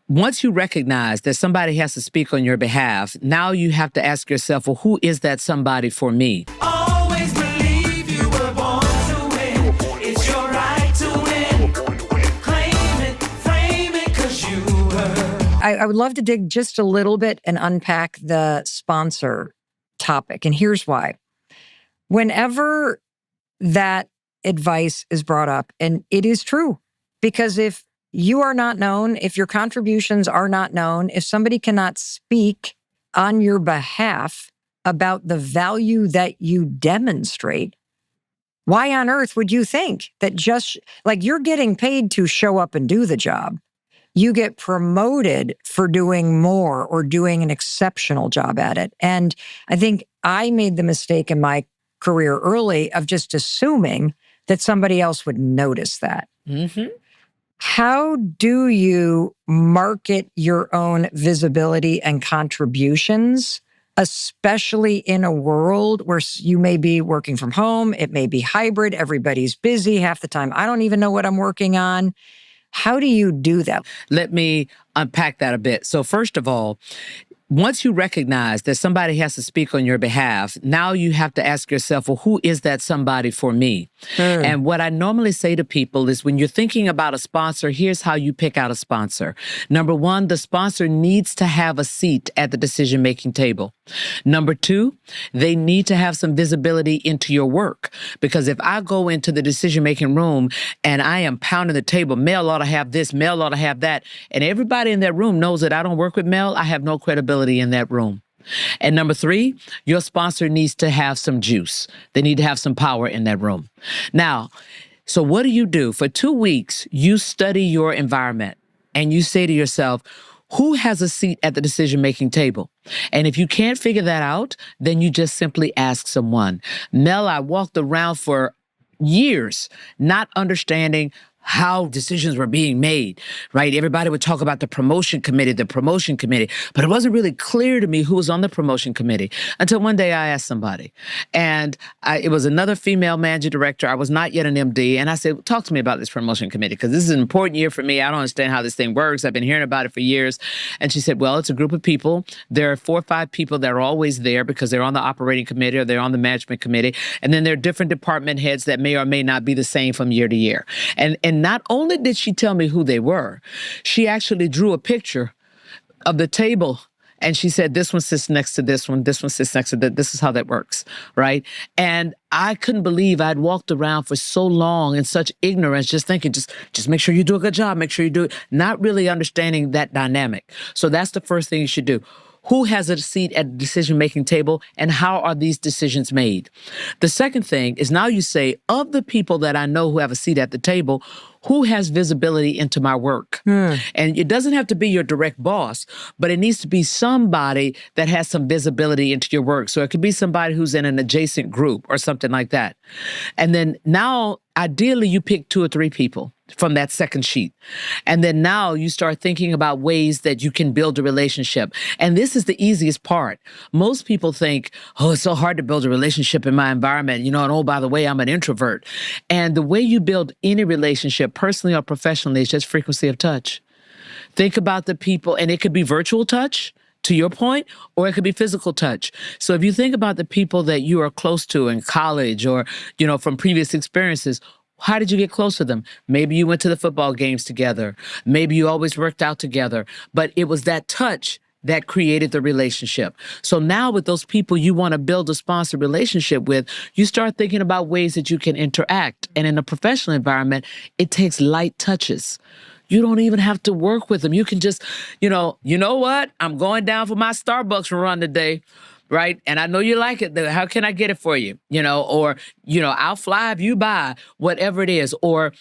Once you recognize that somebody has to speak on your behalf, now you have to ask yourself, well, who is that somebody for me? Always believe you were born to win. It's your right to win. Claim it, frame it, 'cause you were. I would love to dig just a little bit and unpack the sponsor topic. And here's why. Whenever that advice is brought up, and it is true, because if you are not known, if your contributions are not known, if somebody cannot speak on your behalf about the value that you demonstrate, why on earth would you think that just like you're getting paid to show up and do the job, you get promoted for doing more or doing an exceptional job at it? And I think I made the mistake in my career early of just assuming that somebody else would notice that. Mm-hmm. How do you market your own visibility and contributions, especially in a world where you may be working from home, it may be hybrid, everybody's busy half the time. I don't even know what I'm working on. How do you do that? Let me unpack that a bit. So first of all, once you recognize that somebody has to speak on your behalf, now you have to ask yourself, well, who is that somebody for me? And what I normally say to people is when you're thinking about a sponsor, here's how you pick out a sponsor. Number one, the sponsor needs to have a seat at the decision-making table. Number two, they need to have some visibility into your work. Because if I go into the decision-making room and I am pounding the table, Mel ought to have this, Mel ought to have that, and everybody in that room knows that I don't work with Mel, I have no credibility in that room. And number three, your sponsor needs to have some juice. They need to have some power in that room. Now, so what do? For 2 weeks, you study your environment and you say to yourself, who has a seat at the decision-making table? And if you can't figure that out, then you just simply ask someone. Mel, I walked around for years not understanding how decisions were being made, right? Everybody would talk about the promotion committee, but it wasn't really clear to me who was on the promotion committee until one day I asked somebody. And it was another female managing director. I was not yet an MD. And I said, talk to me about this promotion committee, because this is an important year for me. I don't understand how this thing works. I've been hearing about it for years. And she said, well, it's a group of people. There are 4 or 5 people that are always there because they're on the operating committee or they're on the management committee. And then there are different department heads that may or may not be the same from year to year. And not only did she tell me who they were, she actually drew a picture of the table and she said, this one sits next to this one sits next to that. This is how that works, right? And I couldn't believe I'd walked around for so long in such ignorance, just thinking, just make sure you do a good job, make sure you do it, not really understanding that dynamic. So that's the first thing you should do. Who has a seat at the decision-making table, and how are these decisions made? The second thing is now you say, of the people that I know who have a seat at the table, who has visibility into my work? And it doesn't have to be your direct boss, but it needs to be somebody that has some visibility into your work. So it could be somebody who's in an adjacent group or something like that. And then now, ideally, you pick 2 or 3 people from that second sheet. And then now you start thinking about ways that you can build a relationship. And this is the easiest part. Most people think, oh, it's so hard to build a relationship in my environment, and oh, by the way, I'm an introvert. And the way you build any relationship, personally or professionally, is just frequency of touch. Think about the people, and it could be virtual touch, to your point, or it could be physical touch. So if you think about the people that you are close to in college or, from previous experiences, how did you get close to them? Maybe you went to the football games together. Maybe you always worked out together. But it was that touch that created the relationship. So now with those people you want to build a sponsor relationship with, you start thinking about ways that you can interact. And in a professional environment, it takes light touches. You don't even have to work with them. You can just, you know what? I'm going down for my Starbucks run today. Right? And I know you like it. How can I get it for you? Or, I'll fly if you buy, whatever it is. Or,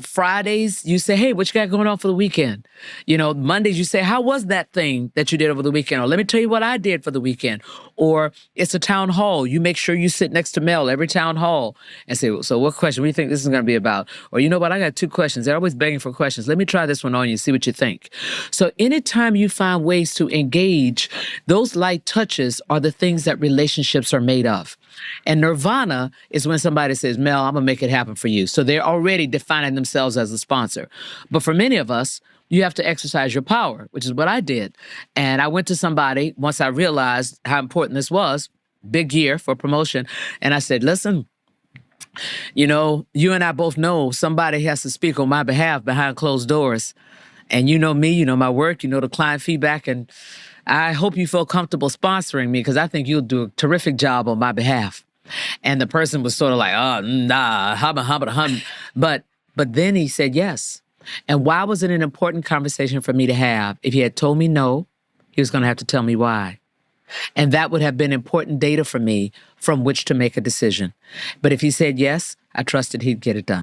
Fridays, you say, hey, what you got going on for the weekend? Mondays, you say, how was that thing that you did over the weekend? Or let me tell you what I did for the weekend. Or it's a town hall. You make sure you sit next to Mel every town hall and say, so what question? What do you think this is going to be about? Or you know what? I got 2 questions. They're always begging for questions. Let me try this one on you and see what you think. So anytime you find ways to engage, those light touches are the things that relationships are made of. And nirvana is when somebody says, Mel, I'm going to make it happen for you. So they're already defining themselves as a sponsor. But for many of us, you have to exercise your power, which is what I did. And I went to somebody once I realized how important this was, big year for promotion. And I said, listen, you know, you and I both know somebody has to speak on my behalf behind closed doors. And you know me, you know my work, you know the client feedback. And I hope you feel comfortable sponsoring me because I think you'll do a terrific job on my behalf. And the person was sort of like, oh, nah, hum. But then he said yes. And why was it an important conversation for me to have? If he had told me no, he was going to have to tell me why. And that would have been important data for me from which to make a decision. But if he said yes, I trusted he'd get it done.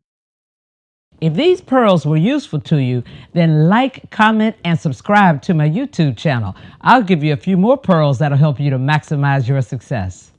If these pearls were useful to you, then like, comment, and subscribe to my YouTube channel. I'll give you a few more pearls that'll help you to maximize your success.